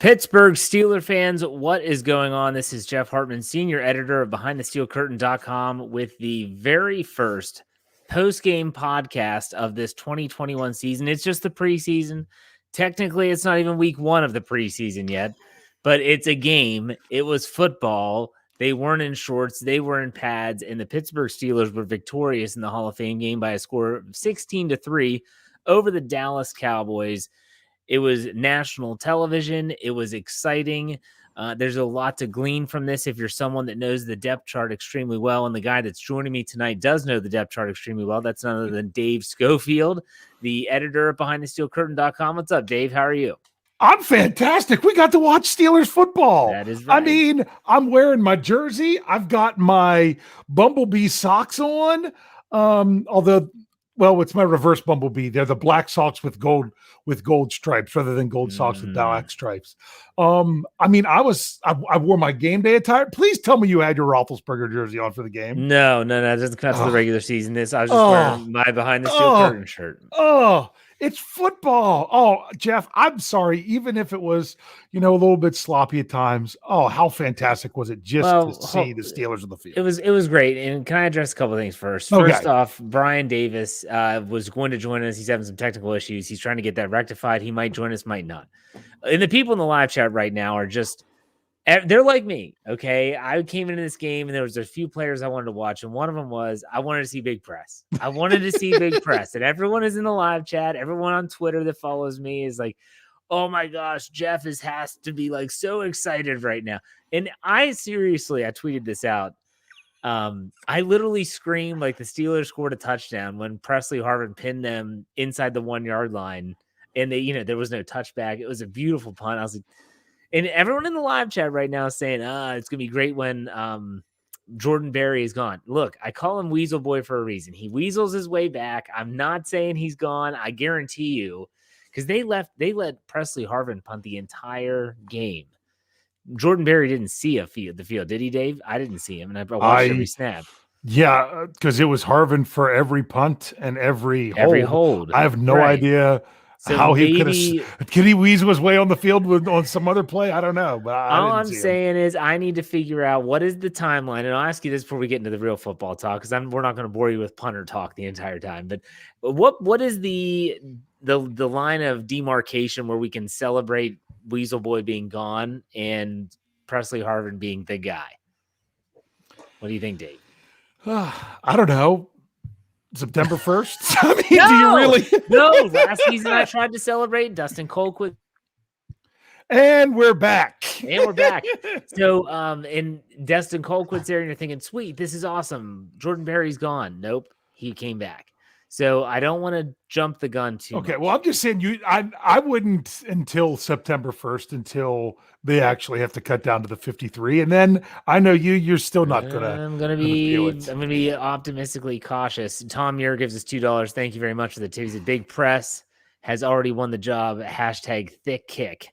Pittsburgh Steelers fans, what is going on? This is Jeff Hartman, senior editor of BehindTheSteelCurtain.com with the very first post-game podcast of this 2021 season. It's just the preseason. Technically, it's not even week one of the preseason yet, but it's a game. It was football. They weren't in shorts. They were in pads, and the Pittsburgh Steelers were victorious in the Hall of Fame game by a score of 16-3 over the Dallas Cowboys. It was national television. It was exciting. There's a lot to glean from this if you're someone that knows the depth chart extremely well, and the guy that's joining me tonight does know the depth chart extremely well. That's none other than Dave Schofield, the editor of BehindTheSteelCurtain.com. What's up, Dave? How are you? I'm fantastic. We got to watch Steelers football. That is right. I mean, I'm wearing my jersey. I've got my Bumblebee socks on. Although, well, it's my reverse Bumblebee. They're the black socks with gold stripes rather than gold socks with black stripes. I mean, I wore my game day attire. Please tell me you had your Roethlisberger jersey on for the game. No. It doesn't come out to the regular season. I was just wearing my Behind the Steel Curtain shirt. It's football. Oh, Jeff, I'm sorry. Even if it was, a little bit sloppy at times. Oh, how fantastic was it just to see the Steelers on the field? It was great. And can I address a couple of things first? Okay. First off, Brian Davis was going to join us. He's having some technical issues. He's trying to get that rectified. He might join us, might not. And the people in the live chat right now are just, they're like me, okay? I came into this game, and there was a few players I wanted to watch, and one of them was I wanted to see Big Press. I wanted to see Big Press, and everyone is in the live chat. Everyone on Twitter that follows me is like, oh, my gosh, Jeff has to be, like, so excited right now. And I tweeted this out. I literally screamed like the Steelers scored a touchdown when Presley Harvin pinned them inside the 1 yard line, and there was no touchback. It was a beautiful punt. I was like, and everyone in the live chat right now is saying, it's going to be great when Jordan Berry is gone. Look, I call him Weasel Boy for a reason. He weasels his way back. I'm not saying he's gone. I guarantee you, because they let Presley Harvin punt the entire game. Jordan Berry didn't see the field, did he, Dave? I didn't see him, and I watched every snap. Yeah, because it was Harvin for every punt and every hold. I have no idea. So how he could he weasel his way on the field on some other play? I don't know. But all I'm saying is I need to figure out what is the timeline. And I'll ask you this before we get into the real football talk, because we're not going to bore you with punter talk the entire time. But what is the line of demarcation where we can celebrate Weasel Boy being gone and Presley Harvin being the guy? What do you think, Dave? I don't know. September 1st? I mean, do you really? No, last season I tried to celebrate Dustin Colquitt. And we're back. So, and Dustin Colquitt's there, and you're thinking, sweet, this is awesome. Jordan Berry's gone. Nope, he came back. So I don't want to jump the gun too much. Well, I'm just saying I wouldn't until September 1st until they actually have to cut down to the 53. And then I know you're still not going to. I'm going to be optimistically cautious. Tom Muir gives us $2. Thank you very much for the tips. Big Press has already won the job. #ThickKick.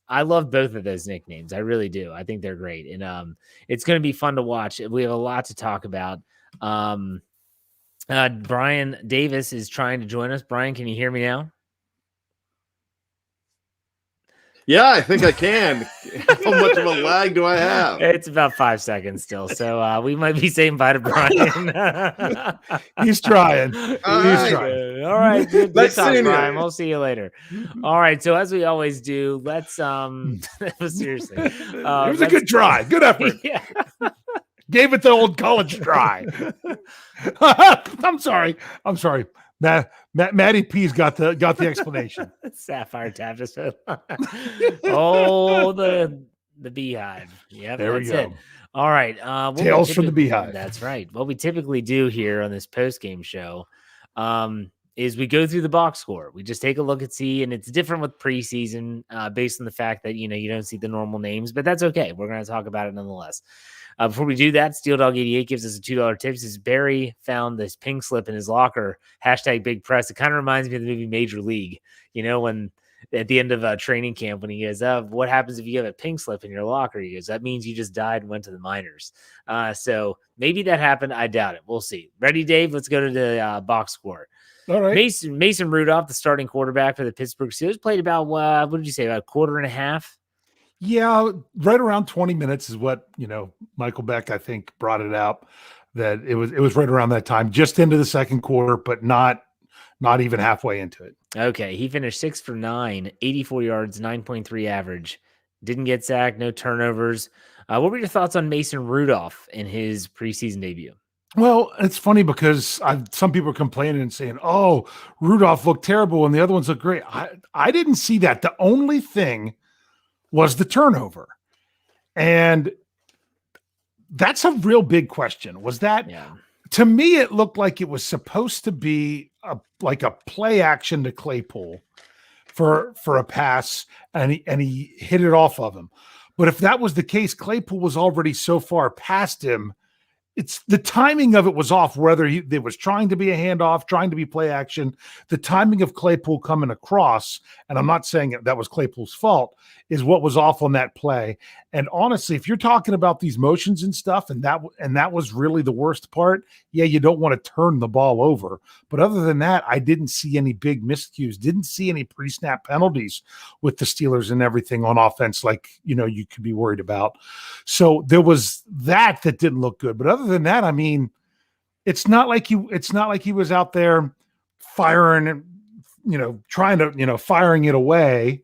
I love both of those nicknames. I really do. I think they're great. And it's going to be fun to watch. We have a lot to talk about. Brian Davis is trying to join us. Brian, can you hear me now? Yeah, I think I can. How much of a lag do I have? It's about 5 seconds still, so we might be saying bye to Brian. He's trying. All right. Good talk, Brian. We'll see you later. All right. So as we always do, let's seriously. It was a good try. Good effort. Yeah. Gave it the old college try. I'm sorry. Matty P's got the explanation. Sapphire Tap just oh, the beehive. Yeah, there we go. It. All right. Tales from the beehive. That's right. What we typically do here on this post-game show is we go through the box score. We just take a look and see, and it's different with preseason based on the fact that, you don't see the normal names, but that's okay. We're going to talk about it nonetheless. Before we do that, Steel Dog 88 gives us a $2 tip. Says Barry found this pink slip in his locker. #Big Press. It kind of reminds me of the movie Major League. When at the end of training camp, when he goes, what happens if you have a pink slip in your locker? He goes, that means you just died and went to the minors. So maybe that happened. I doubt it. We'll see. Ready, Dave? Let's go to the box score. All right. Mason Rudolph, the starting quarterback for the Pittsburgh Steelers, played about, what did you say, about a quarter and a half? Yeah, right around 20 minutes is what, Michael Beck, I think, brought it out, that it was right around that time, just into the second quarter, but not even halfway into it. Okay, he finished 6 for 9, 84 yards, 9.3 average. Didn't get sacked, no turnovers. What were your thoughts on Mason Rudolph in his preseason debut? Well, it's funny because some people are complaining and saying, "Oh, Rudolph looked terrible and the other ones look great." I didn't see that. The only thing was the turnover. And that's a real big question. Was that To me, it looked like it was supposed to be like a play action to Claypool for a pass, and he hit it off of him. But if that was the case, Claypool was already so far past him. It's the timing of it was off, whether it was trying to be a handoff, trying to be play action. The timing of Claypool coming across, and I'm not saying that was Claypool's fault, is what was off on that play. And honestly, if you're talking about these motions and stuff, and that was really the worst part, yeah, you don't want to turn the ball over. But other than that, I didn't see any big miscues, didn't see any pre-snap penalties with the Steelers and everything on offense like, you could be worried about. So there was that didn't look good. But other than that, I mean, it's not like he was out there firing and, trying to, firing it away.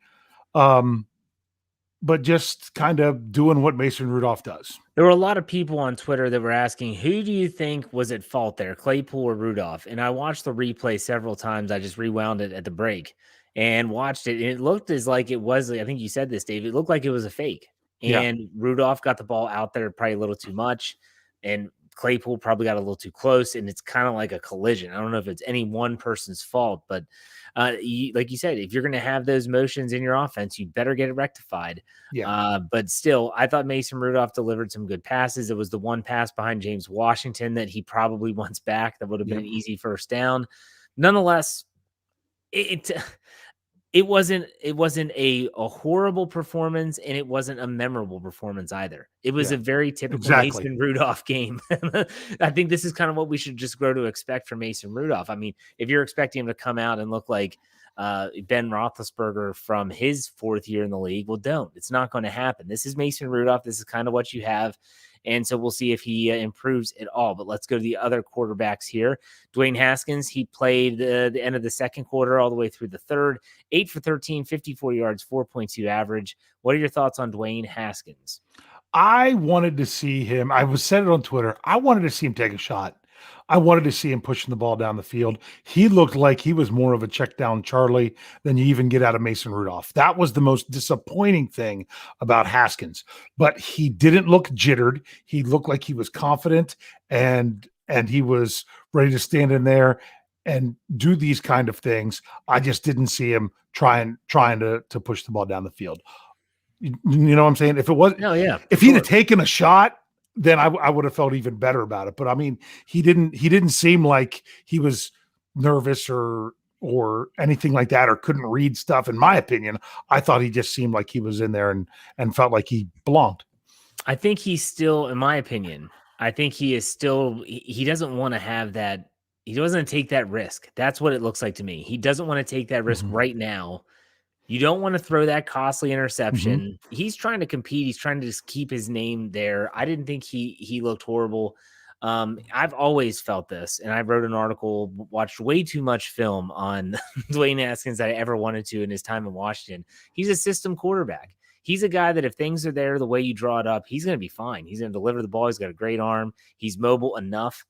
But just kind of doing what Mason Rudolph does. There were a lot of people on Twitter that were asking, who do you think was at fault there, Claypool or Rudolph? And I watched the replay several times. I just rewound it at the break and watched it. And it looked as like it was, I think you said this, Dave, it looked like it was a fake. And Rudolph got the ball out there probably a little too much. And Claypool probably got a little too close. And it's kind of like a collision. I don't know if it's any one person's fault, but like you said, if you're going to have those motions in your offense, you better get it rectified. But still, I thought Mason Rudolph delivered some good passes. It was the one pass behind James Washington that he probably wants back. That would have been an easy first down. Nonetheless, it wasn't a horrible performance, and it wasn't a memorable performance either. It was a very typical Mason Rudolph game. I think this is kind of what we should just grow to expect from Mason Rudolph. I mean, if you're expecting him to come out and look like Ben Roethlisberger from his fourth year in the league, well, don't. It's not going to happen. This is Mason Rudolph. This is kind of what you have. And so we'll see if he improves at all. But let's go to the other quarterbacks here. Dwayne Haskins, he played the end of the second quarter all the way through the third. 8 for 13, 54 yards, 4.2 average. What are your thoughts on Dwayne Haskins? I wanted to see him. I said it on Twitter. I wanted to see him take a shot. I wanted to see him pushing the ball down the field. He looked like he was more of a check down Charlie than you even get out of Mason Rudolph. That was the most disappointing thing about Haskins. But he didn't look jittered. He looked like he was confident and he was ready to stand in there and do these kind of things. I just didn't see him trying to push the ball down the field. You know what I'm saying? If it was, if he'd have taken a shot, then I would have felt even better about it. But I mean, he didn't seem like he was nervous or anything like that, or couldn't read stuff. In my opinion, I thought he just seemed like he was in there and felt like he belonged. I think he's still, in my opinion, I think he is still, he doesn't want to have that. He doesn't take that risk. That's what it looks like to me. He doesn't want to take that risk right now. You don't want to throw that costly interception. He's trying to compete. He's trying to just keep his name there. I didn't think he looked horrible. I've always felt this, and I wrote an article, watched way too much film on Dwayne Haskins that I ever wanted to in his time in Washington. He's a system quarterback. He's a guy that if things are there the way you draw it up, he's going to be fine. He's going to deliver the ball. He's got a great arm. He's mobile enough.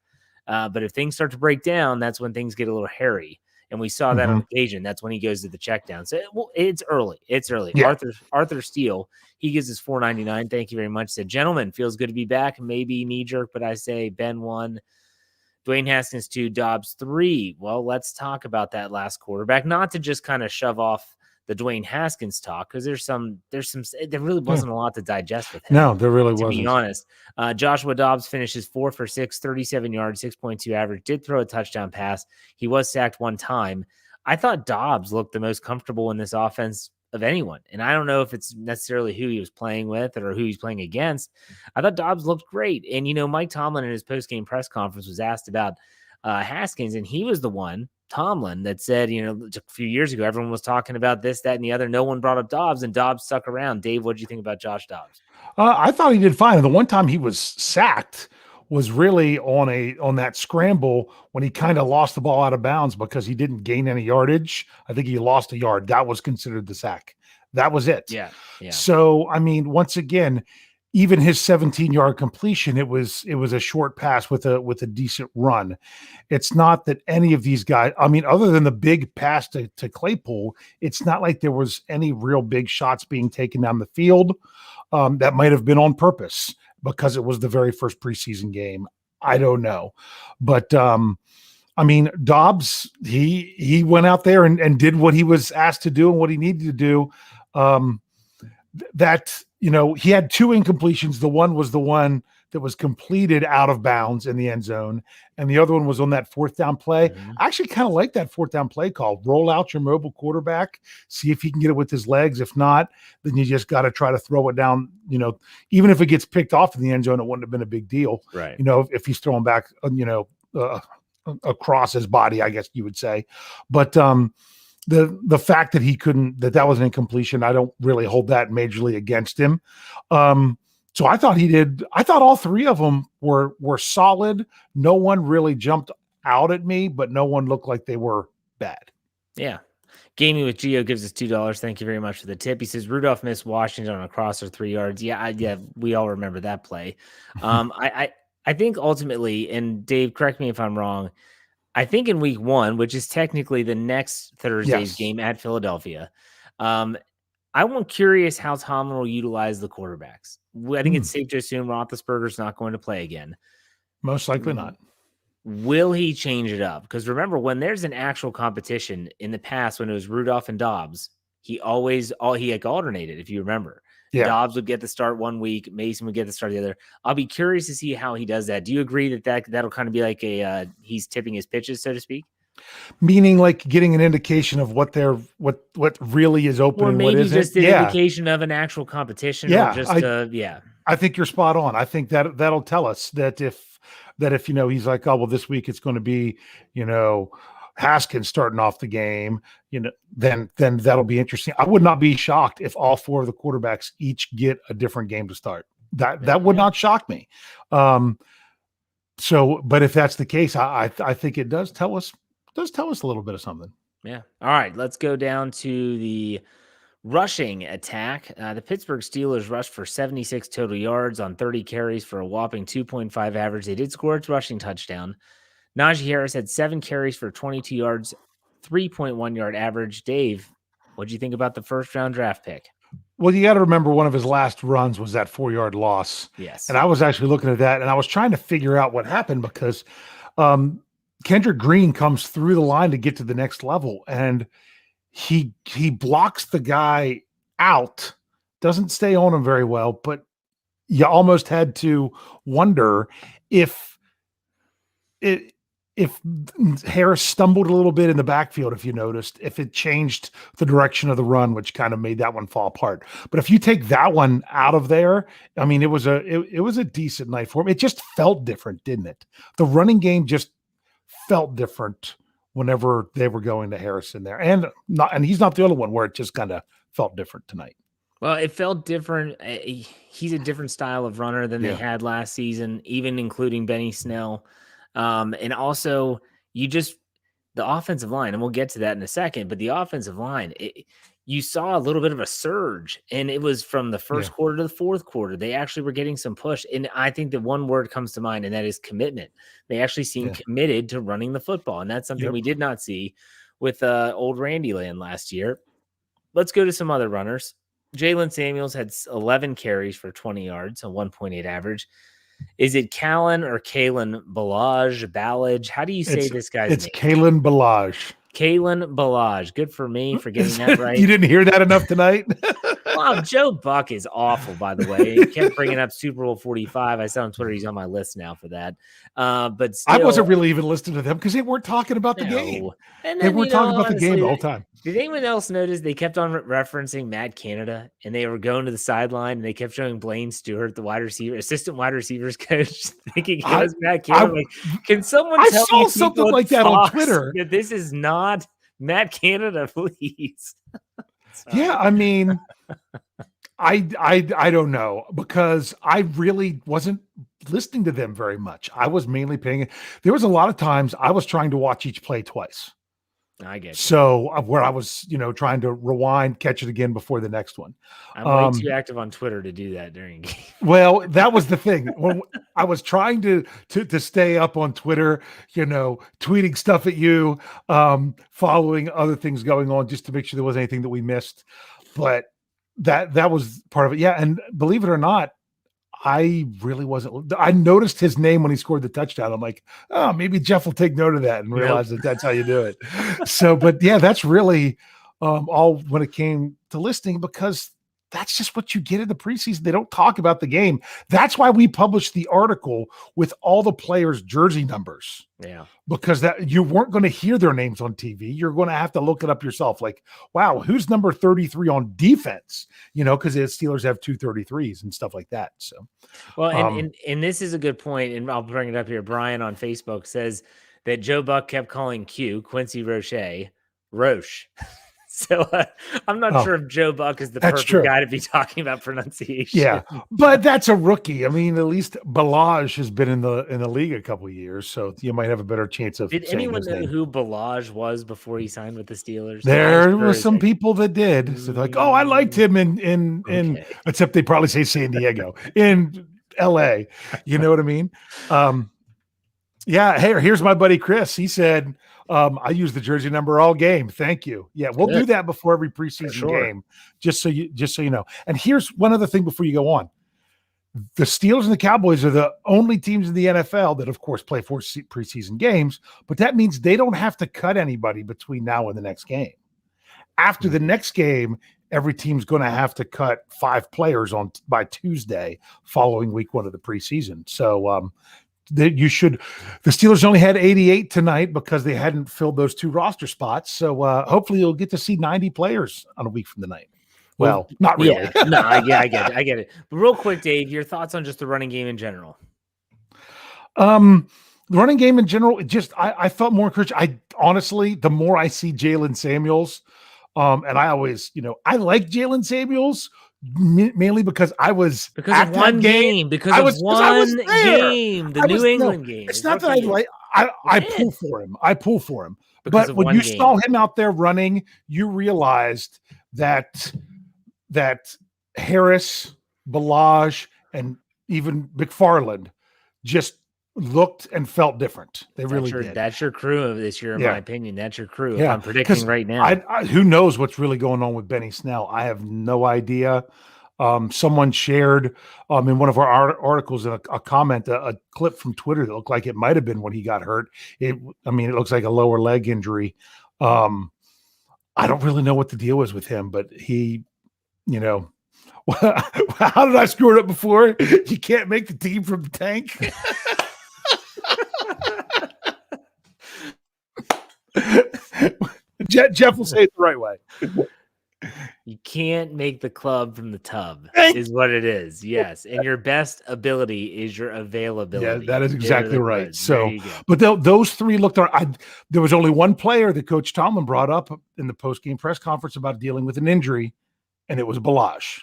But if things start to break down, that's when things get a little hairy. And we saw that on occasion. That's when he goes to the check down. So it's early. It's early. Yeah. Arthur Steele, he gives us $4.99. Thank you very much. Said, gentlemen, feels good to be back. Maybe knee jerk, but I say Ben 1, Dwayne Haskins 2, Dobbs 3. Well, let's talk about that last quarterback. Not to just kind of shove off the Dwayne Haskins talk, because there really wasn't a lot to digest with him. No, there really wasn't. To be honest, Joshua Dobbs finishes 4 for 6, 37 yards, 6.2 average. Did throw a touchdown pass. He was sacked one time. I thought Dobbs looked the most comfortable in this offense of anyone, and I don't know if it's necessarily who he was playing with or who he's playing against. I thought Dobbs looked great, and Mike Tomlin in his post-game press conference was asked about Haskins, and he was the one Tomlin that said, a few years ago, everyone was talking about this, that, and the other. No one brought up Dobbs, and Dobbs stuck around. Dave, what do you think about Josh Dobbs? I thought he did fine. And the one time he was sacked was really on that scramble when he kind of lost the ball out of bounds because he didn't gain any yardage. I think he lost a yard. That was considered the sack. That was it. Yeah. So, I mean, once again, even his 17-yard completion, it was a short pass with a decent run. It's not that any of these guys, I mean, other than the big pass to Claypool, it's not like there was any real big shots being taken down the field. That might have been on purpose because it was the very first preseason game. I don't know. But I mean, Dobbs, he went out there and did what he was asked to do and what he needed to do. He had 2 incompletions. The one was the one that was completed out of bounds in the end zone, and the other one was on that 4th down play. Mm-hmm. I actually kind of like that 4th down play call. Roll out your mobile quarterback, see if he can get it with his legs. If not, then you just got to try to throw it down. Even if it gets picked off in the end zone, it wouldn't have been a big deal. Right. If he's throwing back, across his body, I guess you would say. But the fact that he couldn't, that was an incompletion, I don't really hold that majorly against him. So I thought all 3 of them were solid. No one really jumped out at me, but no one looked like they were bad. Yeah. Gaming with Geo gives us $2. Thank you very much for the tip. He says Rudolph missed Washington on a crosser 3 yards. Yeah, we all remember that play. I think ultimately, and Dave, correct me if I'm wrong, I think in week 1, which is technically the next Thursday's game at Philadelphia, I'm curious how Tomlin will utilize the quarterbacks. I think it's safe to assume Roethlisberger's not going to play again. Most likely not. Will he change it up? Because remember, when there's an actual competition in the past, when it was Rudolph and Dobbs, he alternated, if you remember. Yeah. Dobbs would get the start one week, Mason would get the start the other. I'll be curious to see how he does that. Do you agree that'll kind of be like he's tipping his pitches, so to speak? Meaning like getting an indication of what really is open, or maybe and what isn't? Just an indication of an actual competition. Yeah, or I think you're spot on. I think that'll tell us that if he's like, oh well, this week it's going to be Haskins starting off the game, then that'll be interesting. I would not be shocked if all 4 of the quarterbacks each get a different game to start. That would not shock me. But if that's the case, I think it does tell us a little bit of something. Yeah. All right, let's go down to the rushing attack. The Pittsburgh Steelers rushed for 76 total yards on 30 carries for a whopping 2.5 average. They did score its rushing touchdown. Najee Harris had 7 carries for 22 yards, 3.1 yard average. Dave, what do you think about the first-round draft pick? Well, you got to remember one of his last runs was that 4-yard loss. Yes. And I was actually looking at that, and I was trying to figure out what happened because Kendrick Green comes through the line to get to the next level, and he blocks the guy out, doesn't stay on him very well, but you almost had to wonder if Harris stumbled a little bit in the backfield, if you noticed, if it changed the direction of the run, which kind of made that one fall apart. But if you take that one out of there, I mean, it was a decent night for him. It just felt different, didn't it? The running game just felt different whenever they were going to Harris in there. And he's not the only one where it just kind of felt different tonight. Well, it felt different. He's a different style of runner than they had last season, even including Benny Snell. And also the offensive line, and we'll get to that in a second, but the offensive line, you saw a little bit of a surge, and it was from the first quarter to the fourth quarter. They actually were getting some push. And I think that one word comes to mind, and that is commitment. They actually seemed committed to running the football. And that's something we did not see with old Randy Land last year. Let's go to some other runners. Jalen Samuels had 11 carries for 20 yards, a 1.8 average. Is it Callan or Kalen Ballage? How do you say this guy's name? It's Kalen Ballage. Kalen Ballage. Good for me for getting that right. You didn't hear that enough tonight? Wow, Joe Buck is awful, by the way. He kept bringing up Super Bowl 45. I saw on Twitter he's on my list now for that. But still, I wasn't really even listening to them because they weren't talking about the game. And They then, weren't talking about the game the whole time. Did anyone else notice they kept on referencing Matt Canada, and they were going to the sideline, and they kept showing Blaine Stewart, the assistant wide receivers coach, thinking it was Matt Canada. Can someone tell saw me something like that on Twitter that this is not Matt Canada, please? Yeah, I mean, I don't know, because I really wasn't listening to them very much. I was mainly paying. There was a lot of times I was trying to watch each play twice. I get you. So where I was, trying to rewind, catch it again before the next one. I'm way too active on Twitter to do that during game. Well, that was the thing. When I was trying to stay up on Twitter, tweeting stuff at you, following other things going on just to make sure there wasn't anything that we missed. But that was part of it. Yeah. And believe it or not, I really wasn't. I noticed his name when he scored the touchdown. I'm like, oh, maybe Jeff will take note of that and realize that that's how you do it. So, but yeah, that's really all when it came to listening, because that's just what you get in the preseason. They don't talk about the game. That's why we published the article with all the players' jersey numbers. Yeah. Because that you weren't going to hear their names on TV. You're going to have to look it up yourself. Like, wow, who's number 33 on defense? Because the Steelers have 2 33s and stuff like that. So, well, and this is a good point, and I'll bring it up here. Bryan on Facebook says that Joe Buck kept calling Quincy Roche. So I'm not sure if Joe Buck is the perfect guy to be talking about pronunciation. Yeah, but that's a rookie. I mean, at least Balaj has been in the league a couple of years, so you might have a better chance of. Did anyone know who Balaj was before he signed with the Steelers? There were some people that did. So they're like, oh, I liked him in except they probably say San Diego, in LA. You know what I mean? Yeah. Hey, here's my buddy Chris. He said, I use the jersey number all game. Thank you. Yeah, we'll do that before every preseason game, just so you know. And here's one other thing before you go on. The Steelers and the Cowboys are the only teams in the NFL that, of course, play 4 preseason games, but that means they don't have to cut anybody between now and the next game. After the next game, every team's going to have to cut 5 players by Tuesday following week 1 of the preseason. So, the Steelers only had 88 tonight because they hadn't filled those 2 roster spots. So hopefully you'll get to see 90 players on a week from tonight. Well, not really. Yeah, no, I get it. But real quick, Dave, your thoughts on just the running game in general? The running game in general, I felt more encouraged. I honestly, the more I see Jalen Samuels, and I always, I like Jalen Samuels, mainly because I was because of one game, the New England game. It's not that I pull for him. But when you saw him out there running, you realized that Harris, Balaj, and even McFarland just looked and felt different. They really did. That's your crew of this year, in my opinion. That's your crew. If I'm predicting right now. Who knows what's really going on with Benny Snell? I have no idea. Someone shared in one of our articles a comment, a clip from Twitter that looked like it might have been when he got hurt. It looks like a lower leg injury. I don't really know what the deal was with him, but he, how did I screw it up before? You can't make the team from the tank. Jeff will say it the right way. You can't make the club from the tub is what it is. Yes. And your best ability is your availability. Yeah, that is exactly right. So, but those 3 looked, there was only one player that Coach Tomlin brought up in the post-game press conference about dealing with an injury, and it was Balaj.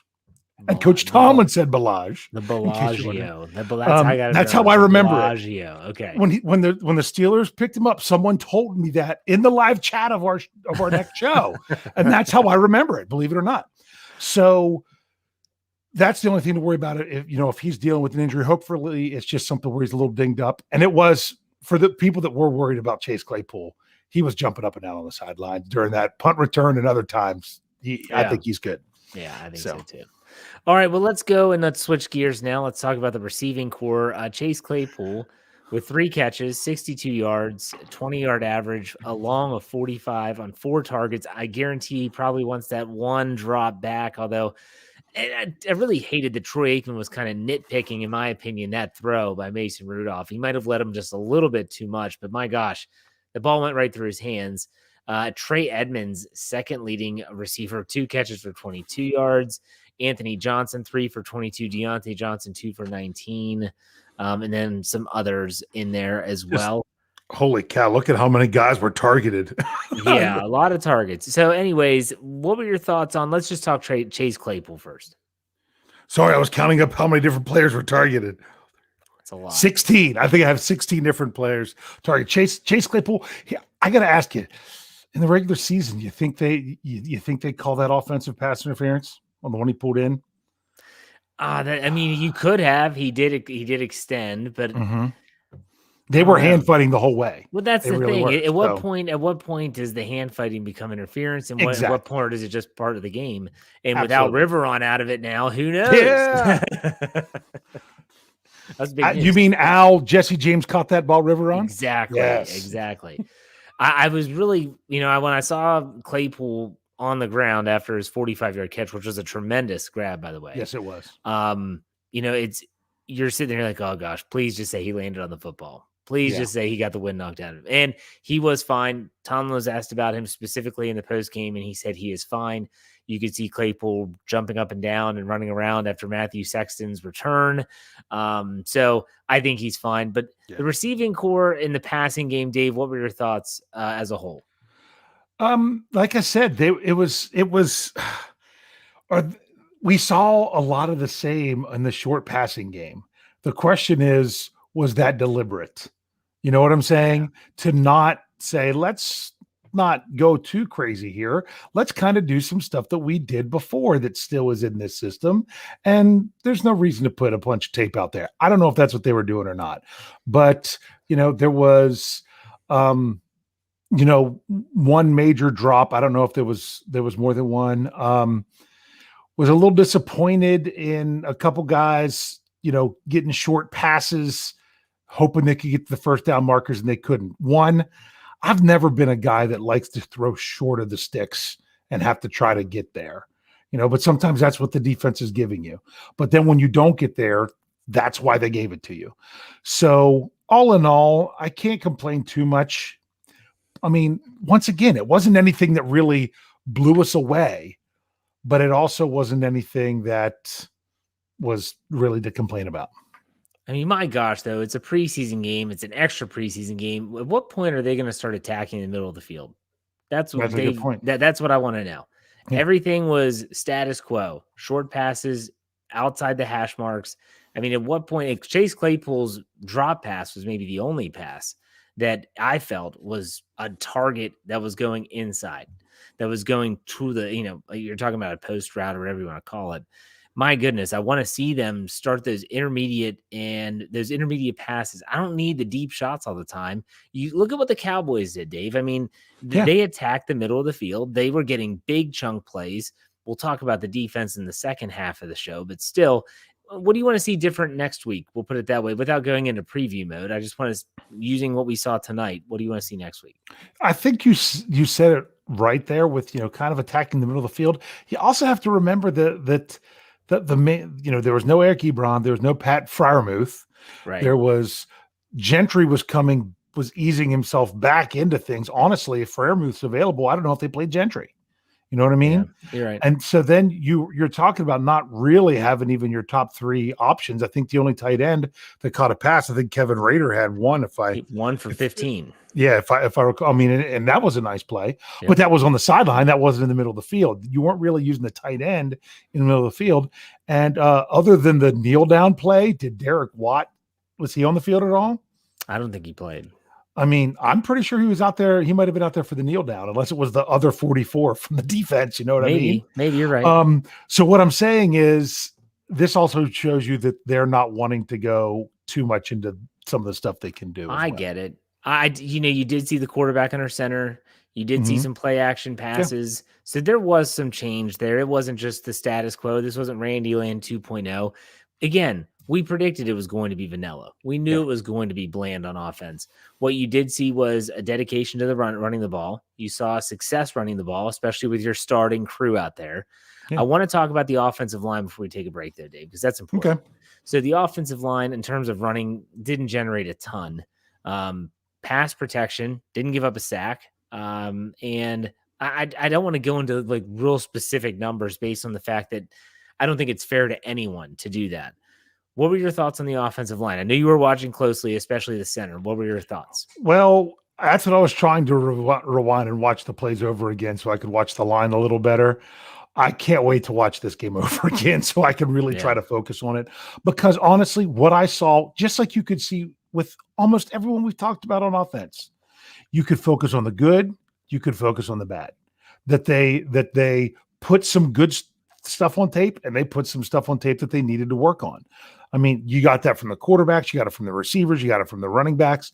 And Coach Tomlin said Balaj. The Bellagio. That's how I remember Bellagio. it. Okay. When the Steelers picked him up, someone told me that in the live chat of our next show, and that's how I remember it. Believe it or not. So that's the only thing to worry about. If he's dealing with an injury, hopefully it's just something where he's a little dinged up. And it was for the people that were worried about Chase Claypool. He was jumping up and down on the sidelines during that punt return and other times. I think he's good. Yeah, I think so too. All right, well, let's go and let's switch gears now. Let's talk about the receiving core. Chase Claypool with 3 catches, 62 yards, 20-yard average, a long of 45 on 4 targets. I guarantee he probably wants that one drop back, although I really hated that Troy Aikman was kind of nitpicking, in my opinion, that throw by Mason Rudolph. He might have let him just a little bit too much, but my gosh, the ball went right through his hands. Trey Edmonds, second leading receiver, 2 catches for 22 yards. Anthony Johnson, 3 for 22. Deontay Johnson, 2 for 19. And then some others in there as well. Holy cow, look at how many guys were targeted. Yeah, a lot of targets. So anyways, what were your thoughts on, let's just talk Chase Claypool first. Sorry, I was counting up how many different players were targeted. That's a lot. 16. I think I have 16 different players targeted. Chase Claypool, I got to ask you, in the regular season, you think they call that offensive pass interference on the one he pulled in? I mean, you could have. He did extend, but they were hand fighting the whole way. Well, that's they the really thing. were, At what point does the hand fighting become interference, and at what point is it just part of the game? And without Riveron out of it now, who knows? Yeah. That's big news. You mean Jesse James caught that ball, Riveron? Exactly. Yes. Exactly. I was really, when I saw Claypool on the ground after his 45-yard catch, which was a tremendous grab, by the way. Yes, it was. You're sitting there like, oh gosh, please just say he landed on the football. Please just say he got the wind knocked out of him. And he was fine. Tomlin was asked about him specifically in the post game, and he said he is fine. You could see Claypool jumping up and down and running around after Matthew Sexton's return. So I think he's fine. But the receiving core in the passing game, Dave, what were your thoughts as a whole? Like I said, we saw a lot of the same in the short passing game. The question is, was that deliberate? You know what I'm saying? Yeah. To not say, let's not go too crazy here. Let's kind of do some stuff that we did before that still is in this system. And there's no reason to put a bunch of tape out there. I don't know if that's what they were doing or not, but there was, one major drop. I don't know if there was more than one. Was a little disappointed in a couple guys, getting short passes, hoping they could get to the first down markers, and they couldn't. One, I've never been a guy that likes to throw short of the sticks and have to try to get there, but sometimes that's what the defense is giving you. But then when you don't get there, that's why they gave it to you. So all in all, I can't complain too much. I mean, once again, it wasn't anything that really blew us away, but it also wasn't anything that was really to complain about. I mean, my gosh, though, it's a preseason game. It's an extra preseason game. At what point are they going to start attacking the middle of the field? That's a good point. That's what I want to know. Yeah. Everything was status quo, short passes outside the hash marks. I mean, at what point Chase Claypool's drop pass was maybe the only pass that I felt was a target that was going inside, that was going to the, you're talking about a post route or whatever you want to call it. My goodness, I want to see them start those intermediate passes. I don't need the deep shots all the time. You look at what the Cowboys did, Dave. I mean, they attacked the middle of the field. They were getting big chunk plays. We'll talk about the defense in the second half of the show, but still, what do you want to see different next week? We'll put it that way without going into preview mode. I just want to, using what we saw tonight, what do you want to see next week? I think you said it right there with, kind of attacking the middle of the field. You also have to remember that the main, there was no Eric Ebron, there was no Pat Freiermuth. Right. There was Gentry was easing himself back into things. Honestly, if Freiermuth's available, I don't know if they played Gentry. You know what I mean? Yeah, you're right. And so then you're talking about not really having even your top 3 options. I think the only tight end that caught a pass, I think Kevin Rader had one. One for 15. Yeah, if I recall, I mean, and that was a nice play, but that was on the sideline. That wasn't in the middle of the field. You weren't really using the tight end in the middle of the field. And other than the kneel down play, did Derek Watt, was he on the field at all? I don't think he played. I mean, I'm pretty sure he was out there. He might have been out there for the kneel down, unless it was the other 44 from the defense. You know what I mean? Maybe you're right. So what I'm saying is this also shows you that they're not wanting to go too much into some of the stuff they can do. I get it. You did see the quarterback under center. You did see some play action passes. Yeah. So there was some change there. It wasn't just the status quo. This wasn't Randy Land 2.0. Again, we predicted it was going to be vanilla. We knew it was going to be bland on offense. What you did see was a dedication to the running the ball. You saw success running the ball, especially with your starting crew out there. I want to talk about the offensive line before we take a break, though, Dave, because that's important. Okay. So the offensive line, in terms of running, didn't generate a ton. Pass protection, didn't give up a sack. And I don't want to go into like real specific numbers based on the fact that I don't think it's fair to anyone to do that. What were your thoughts on the offensive line? I know you were watching closely, especially the center. What were your thoughts? Well, that's what I was trying to rewind and watch the plays over again so I could watch the line a little better. I can't wait to watch this game over again so I can really try to focus on it. Because honestly, what I saw, just like you could see with almost everyone we've talked about on offense, you could focus on the good, you could focus on the bad. That they put some good stuff on tape and they put some stuff on tape that they needed to work on. I mean, you got that from the quarterbacks, you got it from the receivers, you got it from the running backs,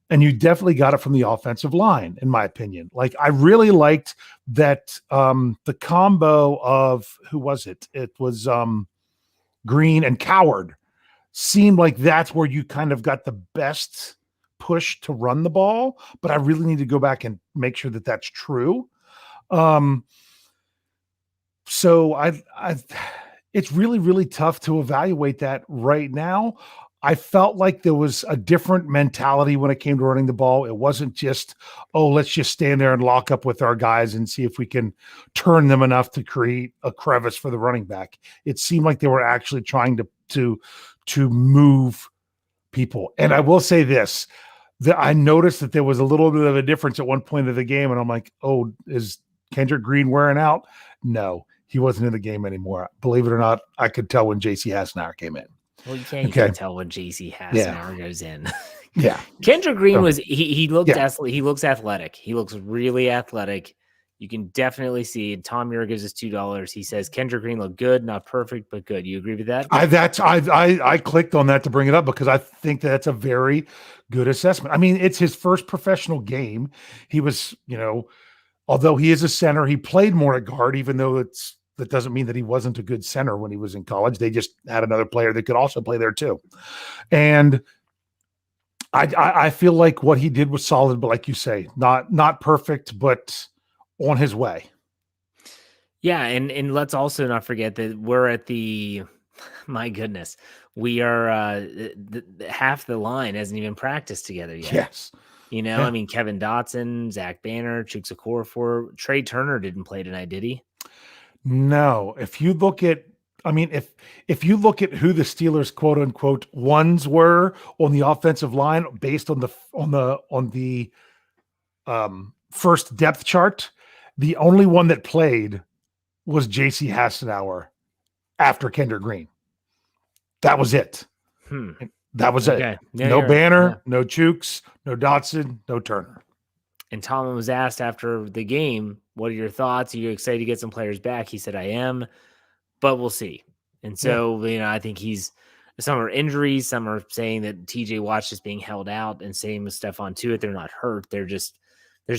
and you definitely got it from the offensive line, in my opinion. Like, I really liked that the combo of, who was it? It was Green and Coward. Seemed like that's where you kind of got the best push to run the ball, but I really need to go back and make sure that that's true. So it's really, really tough to evaluate that right now. I felt like there was a different mentality when it came to running the ball. It wasn't just, let's just stand there and lock up with our guys and see if we can turn them enough to create a crevice for the running back. It seemed like they were actually trying to move people. And I will say this, that I noticed that there was a little bit of a difference at one point of the game. And I'm like, is Kendrick Green wearing out? No, he wasn't in the game anymore. Believe it or not, I could tell when J.C. Hassenauer came in. Well, you can't tell when J.C. Hassenauer goes in. Yeah. Kendrick Green was he looks athletic. He looks really athletic. You can definitely see. Tom Muir gives us $2. He says Kendrick Green looked good, not perfect, but good. You agree with that? I clicked on that to bring it up because I think that's a very good assessment. I mean, it's his first professional game. He was, although he is a center, he played more at guard, even though that doesn't mean that he wasn't a good center when he was in college. They just had another player that could also play there too. And I feel like what he did was solid, but like you say, not perfect, but on his way. Yeah, and let's also not forget that we're at my goodness, we are half the line hasn't even practiced together yet. Yes. I mean, Kevin Dotson, Zach Banner, Chuks Okorafor, Trey Turner didn't play tonight, did he? No. If you look at, if you look at who the Steelers quote unquote ones were on the offensive line based on the first depth chart, the only one that played was J.C. Hassenauer after Kendrick Green. That was it. That was it. Yeah, no Banner, no Chuks, no Dotson, no Turner. And Tomlin was asked after the game, what are your thoughts? Are you excited to get some players back? He said, I am, but we'll see. And so, I think some are injuries. Some are saying that TJ Watt is being held out, and same with Stephon Tuitt. They're not hurt. There's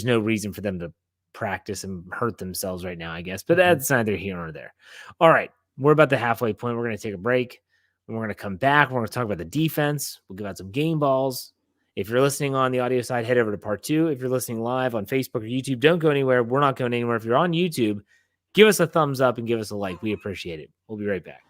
no reason for them to practice and hurt themselves right now, I guess. But that's neither here nor there. All right. We're about the halfway point. We're going to take a break. And we're going to come back. We're going to talk about the defense. We'll give out some game balls. If you're listening on the audio side, head over to part 2. If you're listening live on Facebook or YouTube, don't go anywhere. We're not going anywhere. If you're on YouTube, give us a thumbs up and give us a like. We appreciate it. We'll be right back.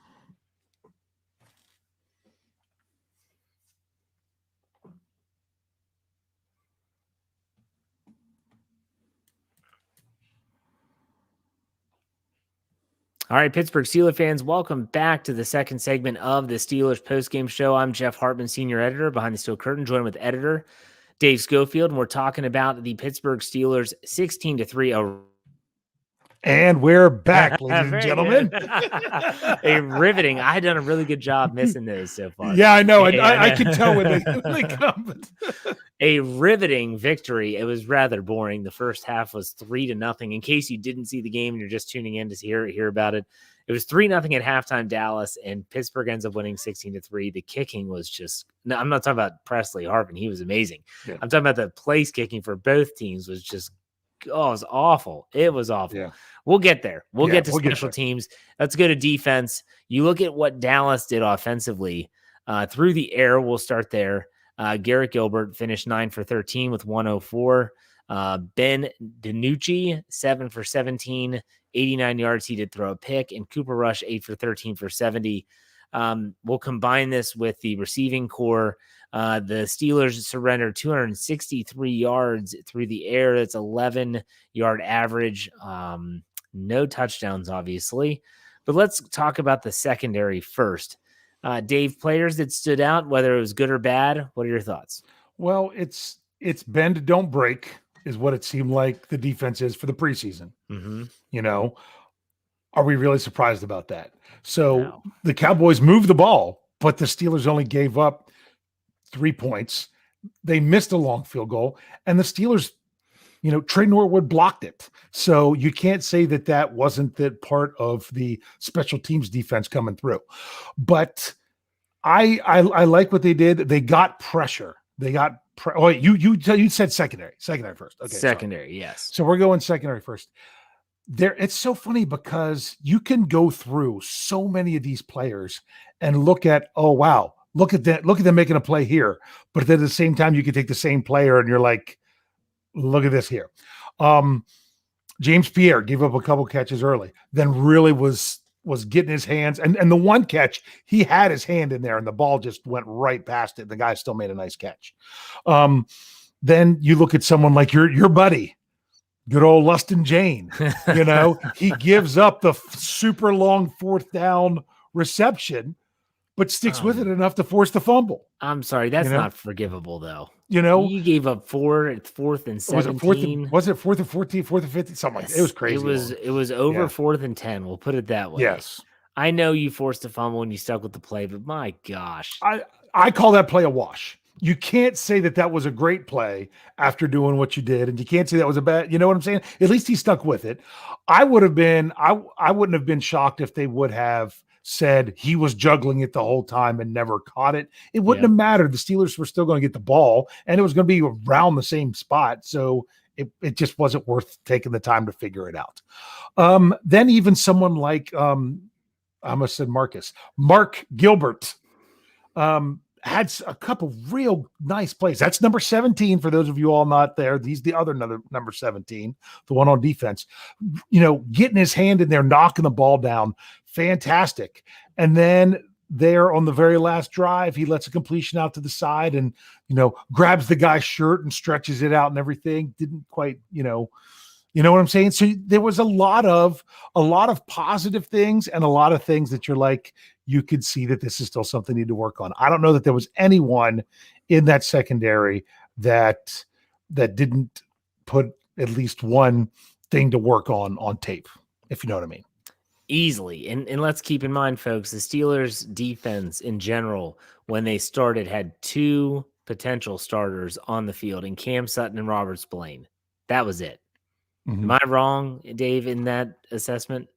All right, Pittsburgh Steelers fans, welcome back to the second segment of the Steelers Post-Game Show. I'm Jeff Hartman, senior editor behind the Steel Curtain, joined with editor Dave Schofield, and we're talking about the Pittsburgh Steelers 16-3. And we're back, ladies and gentlemen. A riveting. I had done a really good job missing those so far. Yeah, I know. I can tell when they come. A riveting victory. It was rather boring. The first half was 3-0. In case you didn't see the game and you're just tuning in to hear about it, it was 3-0 at halftime, Dallas, and Pittsburgh ends up winning 16-3. The kicking was just – no, I'm not talking about Presley Hartman. He was amazing. Yeah. I'm talking about the place kicking for both teams was just – it was awful. It was awful. Yeah. We'll get there. We'll get to special teams. Let's go to defense. You look at what Dallas did offensively. Through the air, we'll start there. Garrett Gilbert finished 9 for 13 with 104. Ben DiNucci, 7 for 17, 89 yards. He did throw a pick. And Cooper Rush, 8 for 13 for 70. We'll combine this with the receiving core. The Steelers surrendered 263 yards through the air. That's 11-yard average. No touchdowns, obviously. But let's talk about the secondary first. Dave, players that stood out, whether it was good or bad, what are your thoughts? Well, it's bend, don't break is what it seemed like the defense is for the preseason. Mm-hmm. Are we really surprised about that? So No. The Cowboys moved the ball, but the Steelers only gave up 3 points. They missed a long field goal, and the Steelers, Trey Norwood blocked it. So you can't say that wasn't that part of the special teams defense coming through. But I like what they did. They got pressure. They got you said secondary first. Okay, secondary, sorry. Yes. So we're going secondary first. It's so funny because you can go through so many of these players and look at, oh wow, look at that, look at them making a play here. But then at the same time, you can take the same player and you're like, look at this here. James Pierre gave up a couple catches early, then really was getting his hands. And the one catch, he had his hand in there and the ball just went right past it. The guy still made a nice catch. Then you look at someone like your buddy, good old Lustin Jane. He gives up the super long 4th down reception, but sticks with it enough to force the fumble. I'm sorry, that's not forgivable, though. You gave up 4th and 17. Was it 4th and 14, 4th and 15? Something like that. It was crazy. It was over 4th and 10. We'll put it that way. Yes. I know you forced a fumble and you stuck with the play, but my gosh. I call that play a wash. You can't say that was a great play after doing what you did, and you can't say that was a bad. You know what I'm saying? At least he stuck with it. I wouldn't have been shocked if they would have said he was juggling it the whole time and never caught it. It wouldn't have mattered. The Steelers were still going to get the ball, and it was going to be around the same spot. So it just wasn't worth taking the time to figure it out. Then even someone like I almost said Mark Gilbert. Had a couple real nice plays. That's number 17 for those of you all not there. He's the other number 17, the one on defense. Getting his hand in there, knocking the ball down, fantastic. And then there on the very last drive, he lets a completion out to the side and grabs the guy's shirt and stretches it out and everything. Didn't quite, you know what I'm saying? So there was a lot of positive things and a lot of things that you're like, you could see that this is still something you need to work on. I don't know that there was anyone in that secondary that didn't put at least one thing to work on tape, if you know what I mean. Easily. And let's keep in mind, folks, the Steelers defense in general, when they started, had 2 potential starters on the field in Cam Sutton and Robert Spillane. That was it. Mm-hmm. Am I wrong, Dave, in that assessment?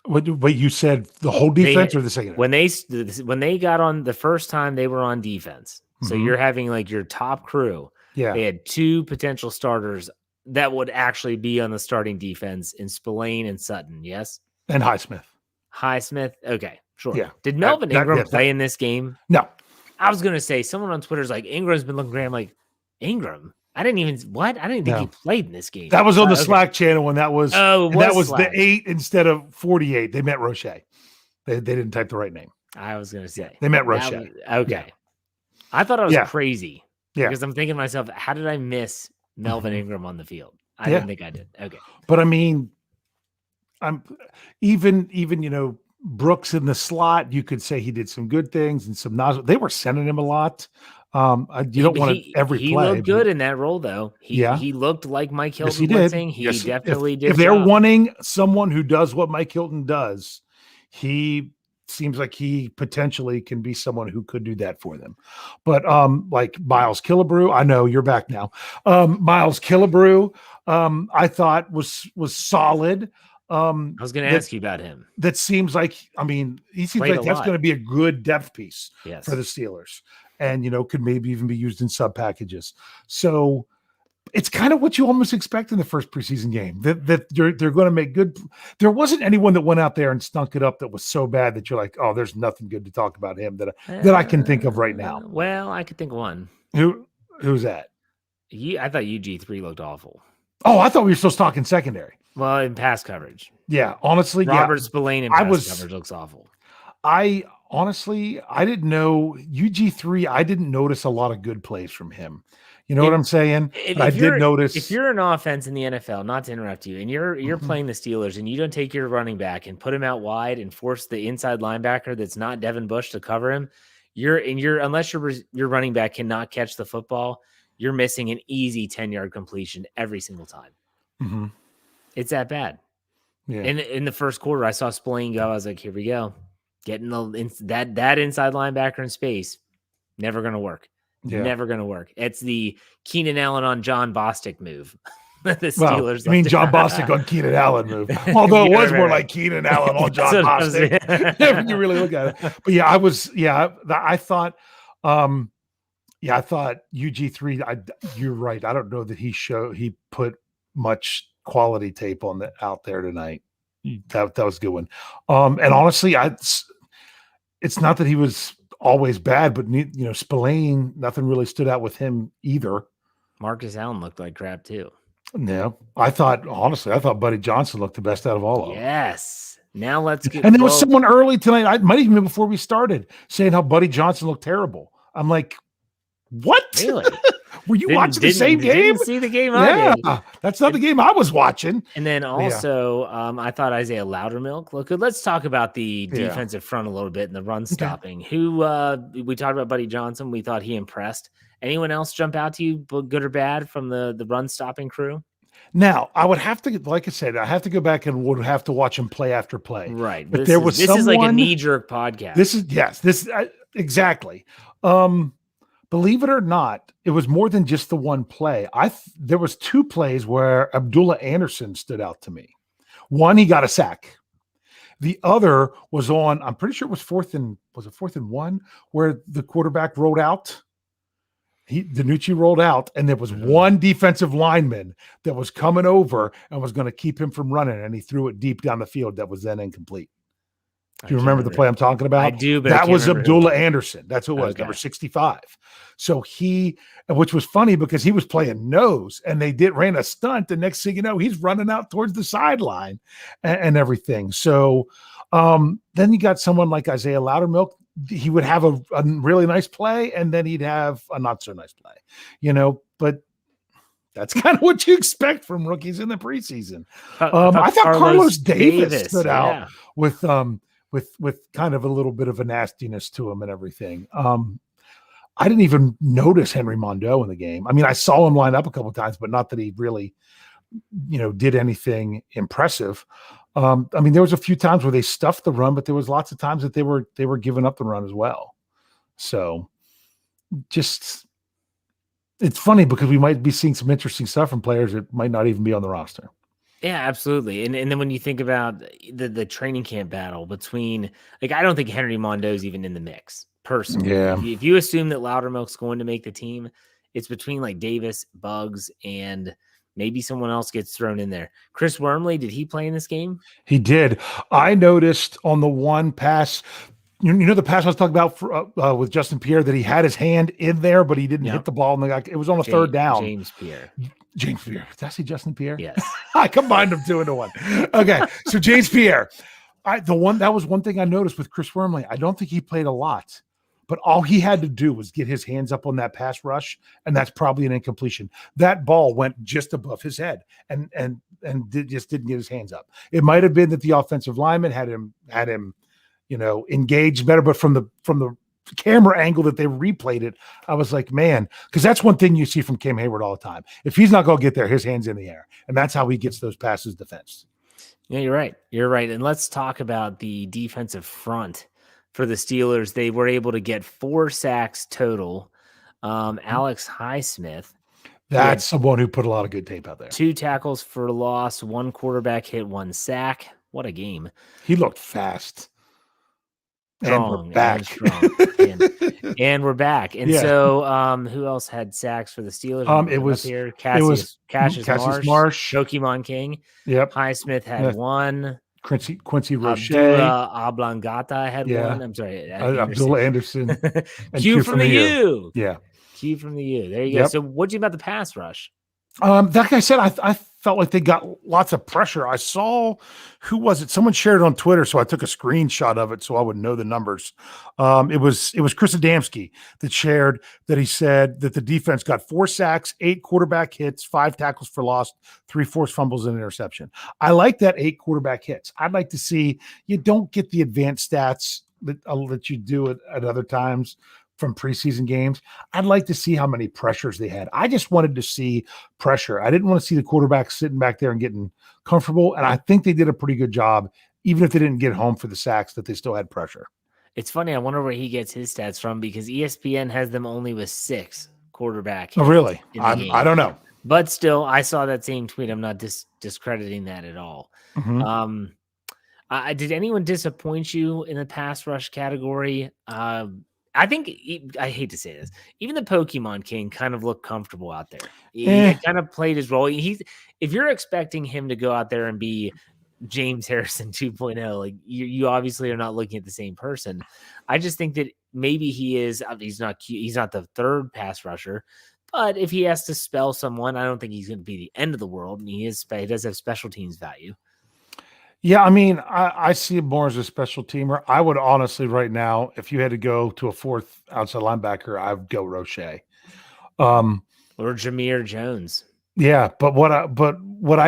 Wait, you said the whole defense or the second? When they got on the first time, they were on defense. So you're having like your top crew. Yeah. They had 2 potential starters that would actually be on the starting defense in Spillane and Sutton. Yes. And Highsmith. Okay. Sure. Yeah. Did Melvin Ingram play in this game? No. I was going to say, someone on Twitter is like, Ingram's been looking great. I'm like, Ingram? I didn't think he played in this game. That was on the Slack channel when that was Slack. The 8 instead of 48. They met Roche. They didn't type the right name. I was gonna say they met Roche. Okay. Yeah. I thought I was crazy. Yeah. Because I'm thinking to myself, how did I miss Melvin Ingram on the field? I didn't think I did. Okay. But I mean, I'm even Brooks in the slot, you could say he did some good things and some nozzle. They were sending him a lot. You don't want to every he play. He looked good in that role, though. He looked like Mike Hilton. Yes, He definitely did. If they're wanting someone who does what Mike Hilton does, he seems like he potentially can be someone who could do that for them. But like Miles Killebrew, I know you're back now. Miles Killebrew, I thought was solid. I was going to ask you about him. That seems like, he seems like that's going to be a good depth piece for the Steelers, and could maybe even be used in sub packages. So it's kind of what you almost expect in the first preseason game, that they're going to make good. There wasn't anyone that went out there and stunk it up that was so bad that you're like, oh, there's nothing good to talk about him that I can think of right now. Well, I could think of one. Who's that? I thought UG3 looked awful. Oh, I thought we were still talking secondary. Well, in pass coverage. Yeah, honestly, Robert Spillane in pass coverage looks awful. I didn't know UG3. I didn't notice a lot of good plays from him. You know what I'm saying? I did notice. If you're an offense in the NFL, not to interrupt you, and you're playing the Steelers and you don't take your running back and put him out wide and force the inside linebacker that's not Devin Bush to cover him, unless your running back cannot catch the football, you're missing an easy 10-yard completion every single time. Mm-hmm. It's that bad. Yeah. In the first quarter, I saw Spillane go. I was like, here we go. Getting that inside linebacker in space, never going to work. Yeah. Never going to work. It's the Keenan Allen on John Bostic move. The Steelers. I mean, John Bostic on Keenan Allen move. Although it was more like Keenan Allen on John Bostic. When you really look at it. But yeah, I thought UG3. You're right. I don't know that he put much quality tape out there tonight. That was a good one. And honestly, it's not that he was always bad, but Spillane, nothing really stood out with him either. Marcus Allen looked like crap too. Yeah, I thought Buddy Johnson looked the best out of all of them. Yes. Now let's get. And there was someone early tonight. I might even before we started saying how Buddy Johnson looked terrible. I'm like, what? Really? Were you watching the same game? Didn't see the game I did. That's not the game I was watching. And then also, I thought Isaiah Loudermilk looked good. Let's talk about the defensive front a little bit and the run stopping. Who we talked about Buddy Johnson. We thought he impressed. Anyone else jump out to you, good or bad, from the run stopping crew? Now, I would have to, like I said, I have to go back and would have to watch him play after play. Right. But this is like a knee-jerk podcast. Exactly. Believe it or not, it was more than just the one play. There was two plays where Abdullah Anderson stood out to me. One, he got a sack. The other was on, I'm pretty sure it was fourth and one, where the quarterback rolled out. Danucci rolled out, and there was one defensive lineman that was coming over and was going to keep him from running, and he threw it deep down the field that was then incomplete. Do you remember the play I'm talking about? I do, but that was Abdullah Anderson. That's who it was, number 65. So which was funny because he was playing nose, and they ran a stunt. The next thing you know, he's running out towards the sideline and everything. So then you got someone like Isaiah Loudermilk. He would have a really nice play, and then he'd have a not so nice play, but that's kind of what you expect from rookies in the preseason. I thought Carlos Davis stood out with kind of a little bit of a nastiness to him and everything. I didn't even notice Henry Mondeau in the game. I mean, I saw him line up a couple of times, but not that he really, did anything impressive. I mean, there was a few times where they stuffed the run, but there was lots of times that they were giving up the run as well. So it's funny because we might be seeing some interesting stuff from players that might not even be on the roster. Yeah, absolutely. And then when you think about the training camp battle between, I don't think Henry Mondeau's even in the mix personally. Yeah. If you assume that Loudermilk's going to make the team, it's between like Davis, Buggs, and maybe someone else gets thrown in there. Chris Wormley, did he play in this game? He did. I noticed on the one pass, the pass I was talking about with Justin Pierre, that he had his hand in there, but he didn't hit the ball. And it was on a third down. James Pierre. Did I say Justin Pierre? Yes. I combined them 2 into 1. Okay. So James Pierre, that was one thing I noticed with Chris Wormley. I don't think he played a lot, but all he had to do was get his hands up on that pass rush, and that's probably an incompletion. That ball went just above his head and just didn't get his hands up. It might have been that the offensive lineman had him, engaged better, but from the camera angle that they replayed it, I was like, man, because that's one thing you see from Cam Hayward all the time. If he's not going to get there, his hand's in the air, and that's how he gets those passes defensed. Yeah, you're right. You're right. And let's talk about the defensive front for the Steelers. They were able to get 4 sacks total. Alex Highsmith. That's someone who put a lot of good tape out there. 2 tackles for loss, 1 quarterback hit, 1 sack. What a game. He looked fast. strong, back. and strong, and we're back. And so, who else had sacks for the Steelers? It was up here. Cassius Marsh, Pokemon King. Yep. Highsmith had one. Quincy Roche. Abdullah Oblongata had one. I'm sorry. Abdullah Anderson. And Q from the U. Yeah. Q from the U. There you go. So what'd you about the pass rush? Like I said, I felt like they got lots of pressure. I saw, who was it? Someone shared it on Twitter, so I took a screenshot of it so I would know the numbers. It was Chris Adamski that shared that he said that the defense got 4 sacks, 8 quarterback hits, 5 tackles for loss, 3 forced fumbles, and an interception. I like that 8 quarterback hits. I'd like to see, you don't get the advanced stats that you do at other times from preseason games. I'd like to see how many pressures they had. I just wanted to see pressure. I didn't want to see the quarterback sitting back there and getting comfortable. And I think they did a pretty good job, even if they didn't get home for the sacks, that they still had pressure. It's funny. I wonder where he gets his stats from, because ESPN has them only with 6 quarterback. Oh, really? I don't know. But still, I saw that same tweet. I'm not discrediting that at all. Mm-hmm. Did anyone disappoint you in the pass rush category? I think, I hate to say this, even the Pokemon King kind of looked comfortable out there. He kind of played his role. If you're expecting him to go out there and be James Harrison 2.0, like you obviously are not looking at the same person. I just think that maybe he's not the third pass rusher, but if he has to spell someone, I don't think he's going to be the end of the world. And he does have special teams value. Yeah, I mean, I see him more as a special teamer. I would honestly, right now, if you had to go to a 4th outside linebacker, I would go Roche. Or Jameer Jones. Yeah, but what I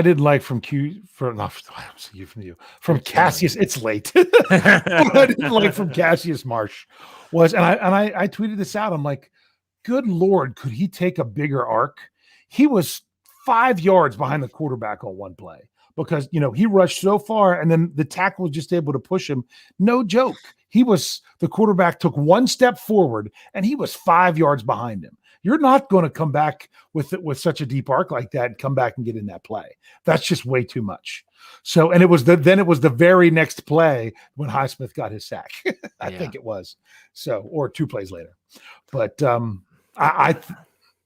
didn't like from Cassius, it's late. What I didn't like from Cassius Marsh was, and I tweeted this out. I'm like, good Lord, could he take a bigger arc? He was 5 yards behind the quarterback on one play, because, he rushed so far and then the tackle was just able to push him. No joke. The quarterback took 1 step forward and he was 5 yards behind him. You're not going to come back with such a deep arc like that and come back and get in that play. That's just way too much. So, and it was the very next play when Highsmith got his sack. I think it was. So, or 2 plays later. But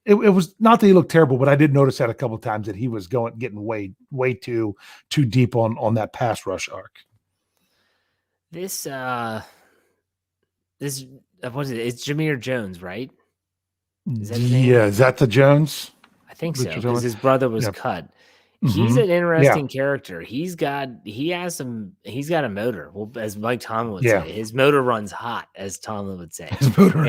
it was not that he looked terrible, but I did notice that a couple of times that he was getting way too deep on that pass rush arc. This what is it? It's Jameer Jones, right? Is that the Jones? I think so, because his brother was cut. He's an interesting character. He's got a motor. Well, as Mike Tomlin would say, his motor runs hot, as Tomlin would say. His motor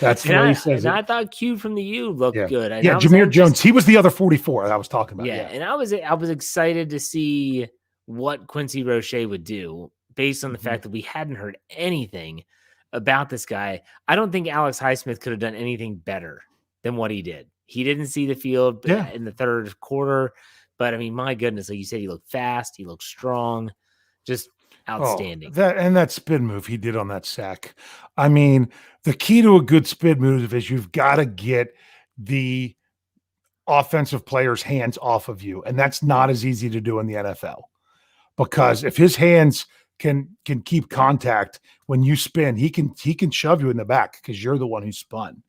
that's what he says. And I thought Q from the U looked good. Jameer Jones. He was the other 44 I was talking about. Yeah, and I was excited to see what Quincy Roche would do based on the fact that we hadn't heard anything about this guy. I don't think Alex Highsmith could have done anything better than what he did. He didn't see the field in the third quarter, but I mean, my goodness, like you said, he looked fast, he looked strong, just outstanding. That spin move he did on that sack. I mean, the key to a good spin move is you've got to get the offensive player's hands off of you, and that's not as easy to do in the NFL, because if his hands can keep contact when you spin, he can shove you in the back because you're the one who spun.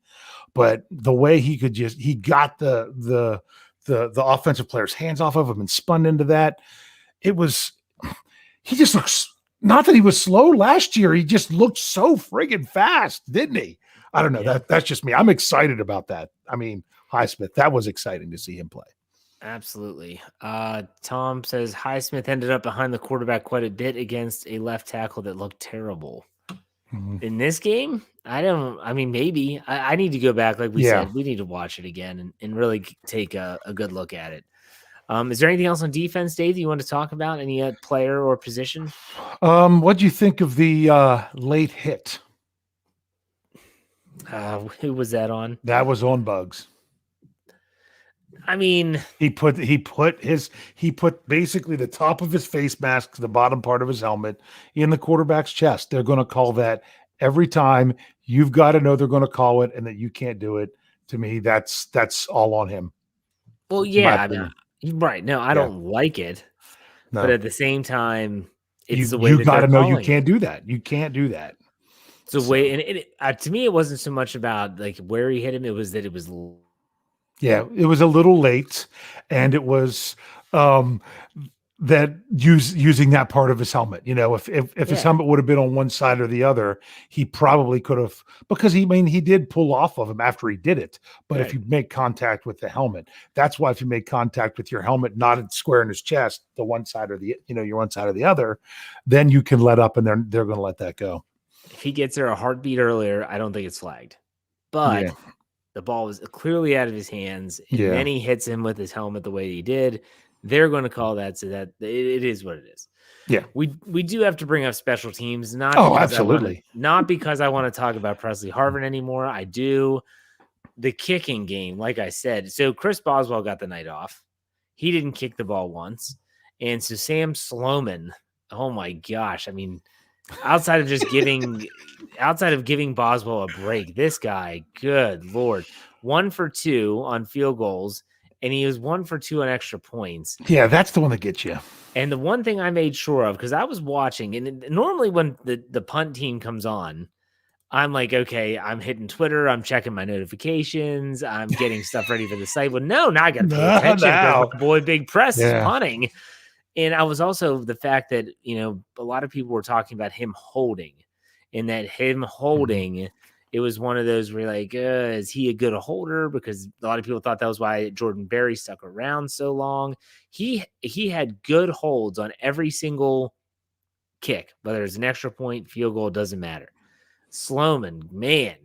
But the way he got the offensive player's hands off of him and spun into that, he just looks, not that he was slow last year, he just looked so friggin' fast, didn't he? I don't know. Yeah. That's just me. I'm excited about that. I mean, Highsmith, that was exciting to see him play. Absolutely. Tom says Highsmith ended up behind the quarterback quite a bit against a left tackle that looked terrible. In this game, maybe I need to go back. Like we said, we need to watch it again and really take a good look at it. Is there anything else on defense, Dave, you want to talk about? Any player or position? What do you think of the late hit? Who was that on? That was on Bugs. I mean, he put basically the top of his face mask to the bottom part of his helmet in the quarterback's chest. They're going to call that every time. You've got to know they're going to call it and that you can't do it. To me, that's all on him. Well, yeah, I mean, right. No, I don't like it. No. But at the same time, It's the way you that got to they're know you calling can't it. do that. You can't do that. It's the way, and to me, it wasn't so much about like where he hit him. It was that it was. Yeah, it was a little late, and it was that using that part of his helmet. You know, if his helmet would have been on one side or the other, he probably could have, because he did pull off of him after he did it. But if you make contact with the helmet, that's why if you make contact with your helmet, not square in his chest, the one side or your one side or the other, then you can let up, and they're going to let that go. If he gets there a heartbeat earlier, I don't think it's flagged. But the ball was clearly out of his hands, and then he hits him with his helmet the way he did. They're going to call that, so that it is what it is. Yeah, we do have to bring up special teams. Absolutely. Not because I want to talk about Presley Harvin anymore. I do. The kicking game, like I said. So Chris Boswell got the night off. He didn't kick the ball once. And so Sam Sloman, oh my gosh. I mean, outside of giving Boswell a break, this guy, good Lord, 1 for 2 on field goals. And he was 1 for 2 on extra points. Yeah, that's the one that gets you. And the one thing I made sure of, because I was watching, and normally when the punt team comes on, I'm like, okay, I'm hitting Twitter, I'm checking my notifications, I'm getting stuff ready for the site. Well, now I got to pay attention because my boy Big Press is punting. And I was also the fact that, a lot of people were talking about him holding, and that him holding, it was one of those where you're like, is he a good holder? Because a lot of people thought that was why Jordan Berry stuck around so long. He had good holds on every single kick, whether it's an extra point, field goal, doesn't matter. Sloman, man,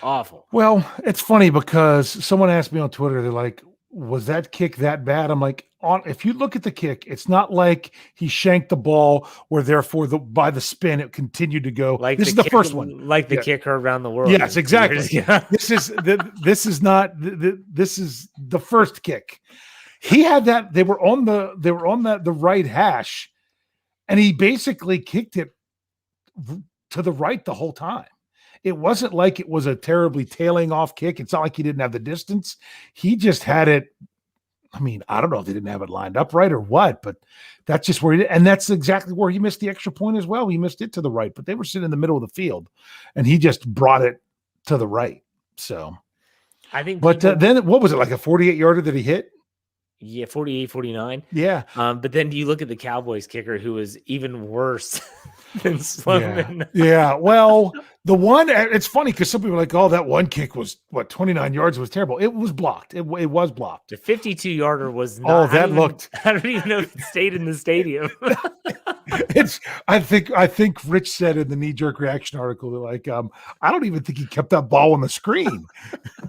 awful. Well, it's funny because someone asked me on Twitter, they're like, was that kick that bad? I'm like, if you look at the kick, it's not like he shanked the ball where therefore by the spin it continued to go. Like this is the first one, like the kicker around the world. Yes, exactly. This is the first kick. He had that. They were on the right hash, and he basically kicked it to the right the whole time. It wasn't like it was a terribly tailing off kick. It's not like he didn't have the distance. He just had it. I mean, I don't know if they didn't have it lined up right or what, but that's just where he did. And that's exactly where he missed the extra point as well. He missed it to the right, but they were sitting in the middle of the field, and he just brought it to the right. So I think, then what was it, like a 48-yarder that he hit? Yeah, 48, 49. Yeah. But then you look at the Cowboys kicker, who was even worse than Sloman. Yeah. Well, the one, it's funny because some people are like, oh, that one kick was 29 yards was terrible. It was blocked. It was blocked. The 52-yarder was not. Oh, that looked. I don't even know if it stayed in the stadium. I think Rich said in the knee-jerk reaction article, they're like, I don't even think he kept that ball on the screen.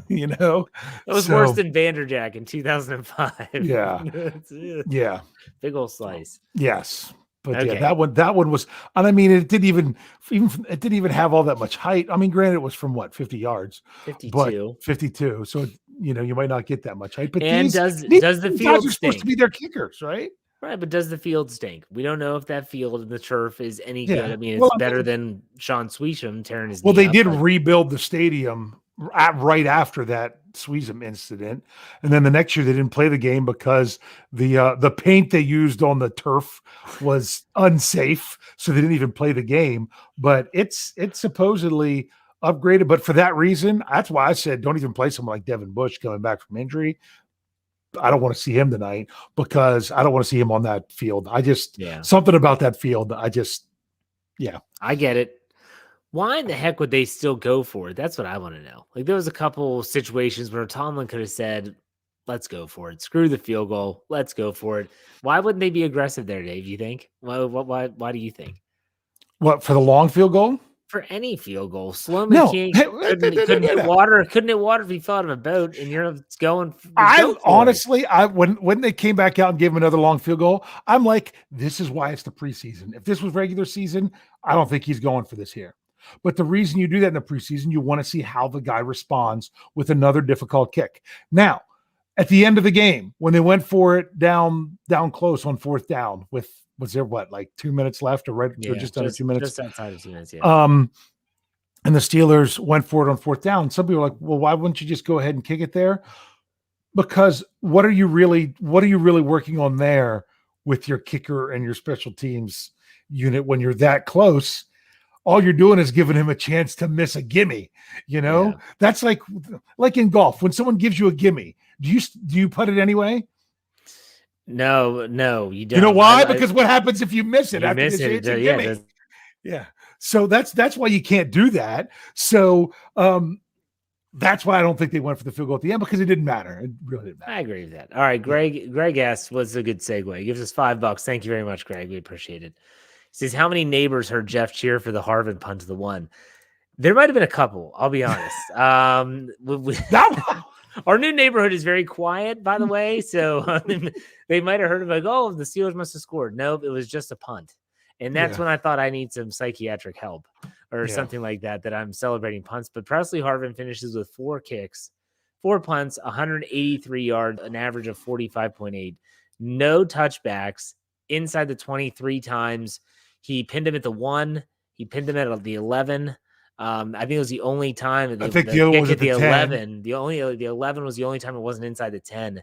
It was worse than Vanderjack in 2005. Yeah. Yeah. Big old slice. Yes. But that one was, and I mean, it didn't even have all that much height. I mean, granted, it was from 50 yards, 52. So, you might not get that much height, but does the field are supposed to be their kickers, right? Right. But does the field stink? We don't know if that field and the turf is any good. I mean, it's better than Sean Sweesham tearing his knee they up, did rebuild the stadium right after that Sweesham incident, and then the next year they didn't play the game because the paint they used on the turf was unsafe, so they didn't even play the game. But it's supposedly upgraded, but for that reason, that's why I said don't even play someone like Devin Bush coming back from injury. I don't want to see him tonight because I don't want to see him on that field. Something about that field. I get it. Why in the heck would they still go for it? That's what I want to know. Like, there was a couple situations where Tomlin could have said, let's go for it. Screw the field goal. Let's go for it. Why wouldn't they be aggressive there, Dave? You think? Why do you think? What, for the long field goal? For any field goal. Sloman couldn't hit water. Couldn't hit water if he thought of a boat, and you're going. Honestly, when they came back out and gave him another long field goal, I'm like, this is why it's the preseason. If this was regular season, I don't think he's going for this here. But the reason you do that in the preseason, you want to see how the guy responds with another difficult kick. Now, at the end of the game, when they went for it down close on fourth down was there like 2 minutes left or just under 2 minutes? Just outside of 2 minutes, yeah. And the Steelers went for it on fourth down. Some people are like, well, why wouldn't you just go ahead and kick it there? Because what are you really working on there with your kicker and your special teams unit when you're that close. All you're doing is giving him a chance to miss a gimme. Yeah. That's like in golf, when someone gives you a gimme, do you putt it anyway? No, you don't. You know why? Because what happens if you miss it? You after miss the it. chance to Yeah, gimme? Yeah. So that's why you can't do that. So that's why I don't think they went for the field goal at the end, because it didn't matter. It really didn't matter. I agree with that. All right, Greg asks, what's a good segue? He gives us $5. Thank you very much, Greg. We appreciate it. He says, how many neighbors heard Jeff cheer for the Hartman punt to the one? There might have been a couple, I'll be honest. Our new neighborhood is very quiet, by the way. So they might have heard him like, oh, the Steelers must have scored. Nope, it was just a punt. And that's when I thought I need some psychiatric help or something like that I'm celebrating punts. But Presley Hartman finishes with 4 kicks, 4 punts, 183 yards, an average of 45.8. No touchbacks, inside the 23 times. He pinned him at the 1. He pinned him at the 11. I think it was the only time. I think the other one was at the 11. The 11 was the only time it wasn't inside the 10.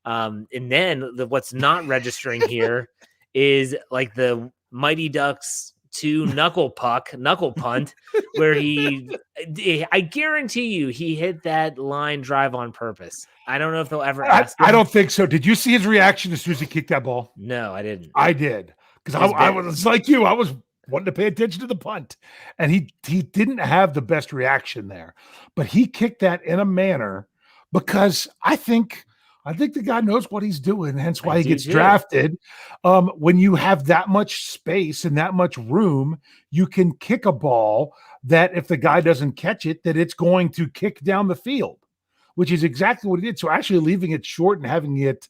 And then what's not registering here is like the Mighty Ducks 2 knuckle punt, where I guarantee you he hit that line drive on purpose. I don't know if they'll ever ask him. I don't think so. Did you see his reaction as soon as he kicked that ball? No, I didn't. I did, because I was like you. I was wanting to pay attention to the punt, and he didn't have the best reaction there, but he kicked that in a manner, because I think the guy knows what he's doing, hence why he gets drafted. When you have that much space and that much room, you can kick a ball that if the guy doesn't catch it, that it's going to kick down the field, which is exactly what he did. So actually leaving it short and having it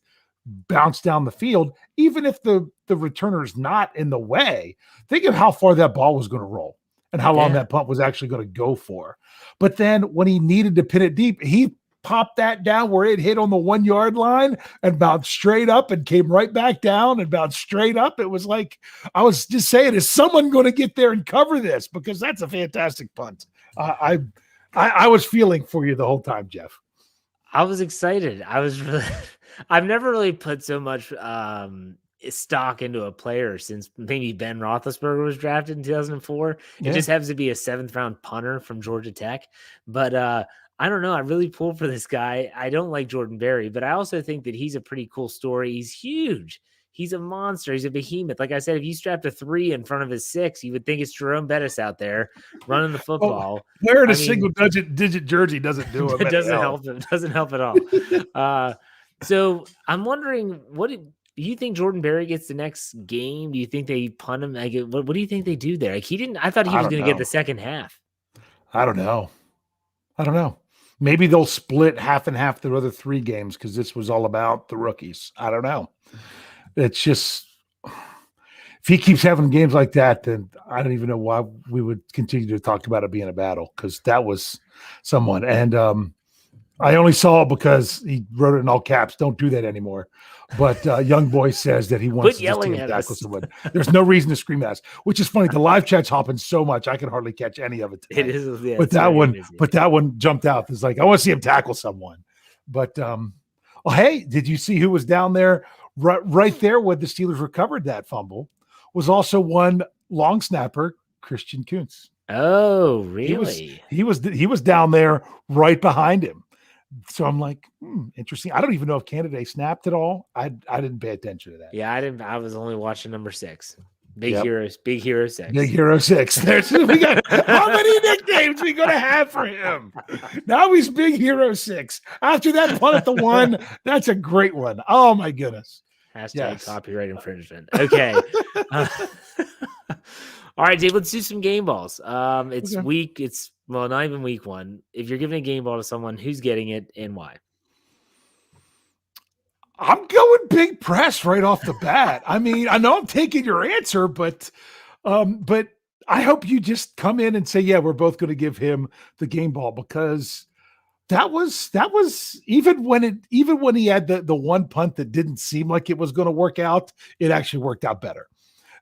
bounce down the field, even if the returner is not in the way, think of how far that ball was going to roll and how long that punt was actually going to go for. But then when he needed to pin it deep, he popped that down where it hit on the 1 yard line and bounced straight up and came right back down and bounced straight up. It was like, I was just saying, is someone going to get there and cover this? Because that's a fantastic punt. I was feeling for you the whole time, Jeff. I was excited. I've never really put so much stock into a player since maybe Ben Roethlisberger was drafted in 2004. It just happens to be a 7th round punter from Georgia Tech. But I don't know. I really pulled for this guy. I don't like Jordan Berry, but I also think that he's a pretty cool story. He's huge. He's a monster. He's a behemoth. Like I said, if you strapped a 3 in front of his 6, you would think it's Jerome Bettis out there running the football. Wearing a single digit jersey doesn't do it. It doesn't help him. It doesn't help at all. So I'm wondering, what do you think Jordan Berry gets the next game? Do you think they punt him? Like, what do you think they do there? Like, I thought he was going to get the second half. I don't know. Maybe they'll split half and half the other 3 games, because this was all about the rookies. I don't know. It's just, if he keeps having games like that, then I don't even know why we would continue to talk about it being a battle, because that was someone. And I only saw it because he wrote it in all caps. Don't do that anymore. But Young Boy says that he wants to just tackle someone. There's no reason to scream at us, which is funny. The live chat's hopping so much I can hardly catch any of it tonight. It is, but that one jumped out. It's like, I want to see him tackle someone. But hey, did you see who was down there right there when the Steelers recovered that fumble? Was also one long snapper, Christian Kuntz. Oh, really? He was down there right behind him. So I'm like, interesting. I don't even know if Canada snapped at all. I didn't pay attention to that. Yeah, I didn't. I was only watching number 6. Big Hero 6. Big Hero 6. We got, how many nicknames we gonna have for him? Now he's Big Hero 6. After that punt at the 1, that's a great one. Oh my goodness. Hashtag copyright infringement. Okay. All right, Dave, let's do some game balls. It's week. It's not even week 1. If you're giving a game ball to someone, who's getting it and why? I'm going big press right off the bat. I mean, I know I'm taking your answer, but I hope you just come in and say, yeah, we're both going to give him the game ball, because that was even when he had the one punt that didn't seem like it was going to work out, it actually worked out better.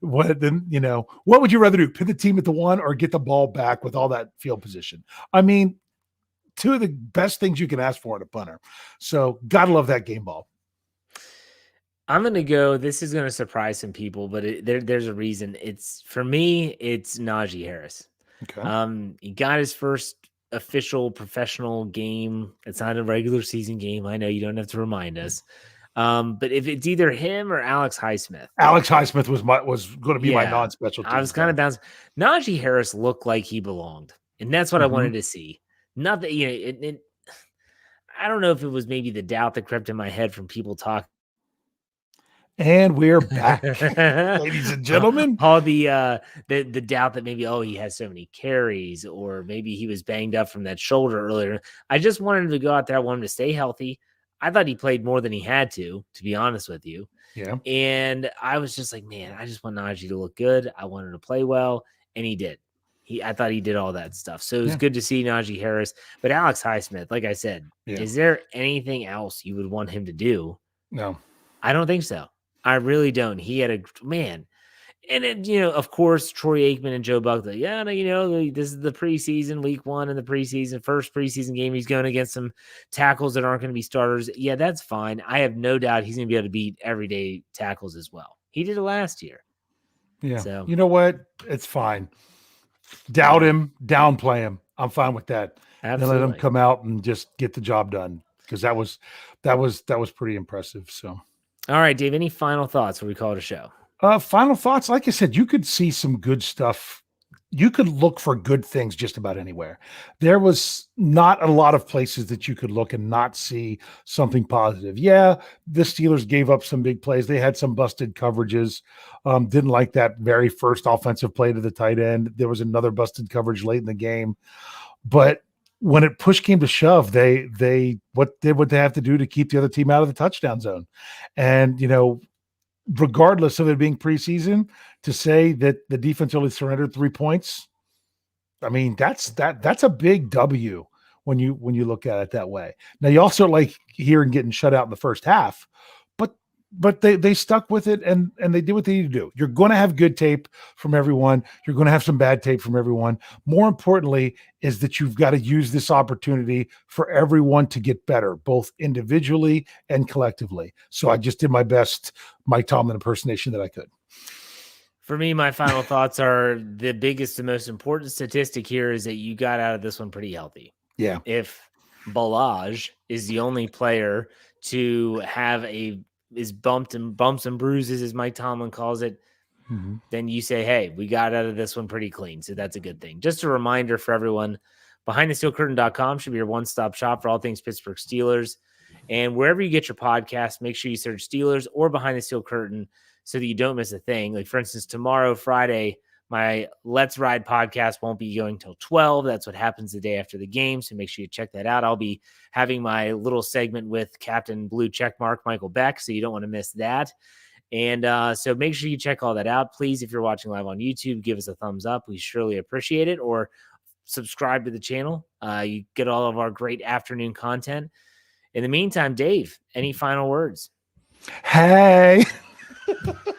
What would you rather do? Pin the team at the 1 or get the ball back with all that field position? I mean, 2 of the best things you can ask for in a punter. So gotta love that game ball. I'm going to go. This is going to surprise some people, but there's a reason. For me, it's Najee Harris. Okay. He got his first official professional game. It's not a regular season game. I know you don't have to remind us. But if it's either him or Alex Highsmith. Alex Highsmith was going to be my non-special teams I was kind of bouncing. Najee Harris looked like he belonged, and that's what I wanted to see. Not that, I don't know if it was maybe the doubt that crept in my head from people talking. And we're back, ladies and gentlemen. All the doubt that maybe, he has so many carries, or maybe he was banged up from that shoulder earlier. I just wanted him to go out there. I want him to stay healthy. I thought he played more than he had to be honest with you. Yeah. And I was just like, man, I just want Najee to look good. I want him to play well. And he did. I thought he did all that stuff. So it was good to see Najee Harris. But Alex Highsmith, like I said, is there anything else you would want him to do? No. I don't think so. I really don't. He had a man. And it, of course, Troy Aikman and Joe Buck, this is the preseason, week 1 in the preseason, first preseason game. He's going against some tackles that aren't going to be starters. Yeah, that's fine. I have no doubt he's going to be able to beat everyday tackles as well. He did it last year. Yeah. So, you know what? It's fine. Doubt him, downplay him. I'm fine with that. Absolutely. And let him come out and just get the job done, because that was pretty impressive. So, all right, Dave, any final thoughts before we call it a show? Final thoughts. Like I said, you could see some good stuff. You could look for good things just about anywhere. There was not a lot of places that you could look and not see something positive. Yeah, the Steelers gave up some big plays. They had some busted coverages. Didn't like that very first offensive play to the tight end. There was another busted coverage late in the game. But when it push came to shove, they did what they have to do to keep the other team out of the touchdown zone. And, regardless of it being preseason, to say that the defense only surrendered 3 points, I mean, that's a big W when you look at it that way. Now, you also like hearing getting shut out in the first half, but they stuck with it and they did what they need to do. You're going to have good tape from everyone. You're going to have some bad tape from everyone. More importantly is that you've got to use this opportunity for everyone to get better, both individually and collectively. So I just did my best Mike Tomlin impersonation that I could. For me, my final thoughts are the biggest and most important statistic here is that you got out of this one pretty healthy. Yeah. If Balaj is the only player to have is bumps and bruises, as Mike Tomlin calls it, then you say, hey, we got out of this one pretty clean. So that's a good thing. Just a reminder for everyone, BehindTheSteelCurtain.com should be your one-stop shop for all things Pittsburgh Steelers. And wherever you get your podcast, make sure you search Steelers or Behind the Steel Curtain so that you don't miss a thing. Like, for instance, tomorrow, Friday, my Let's Ride podcast won't be going till 12. That's what happens the day after the game. So make sure you check that out. I'll be having my little segment with Captain Blue Checkmark, Michael Beck. So you don't want to miss that. And so make sure you check all that out. Please, if you're watching live on YouTube, give us a thumbs up. We surely appreciate it. Or subscribe to the channel. You get all of our great afternoon content. In the meantime, Dave, any final words? Hey.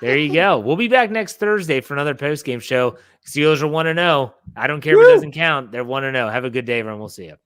There you go. We'll be back next Thursday for another post-game show. Steelers are 1-0. I don't care if it doesn't count. They're 1-0. Have a good day, everyone. We'll see you.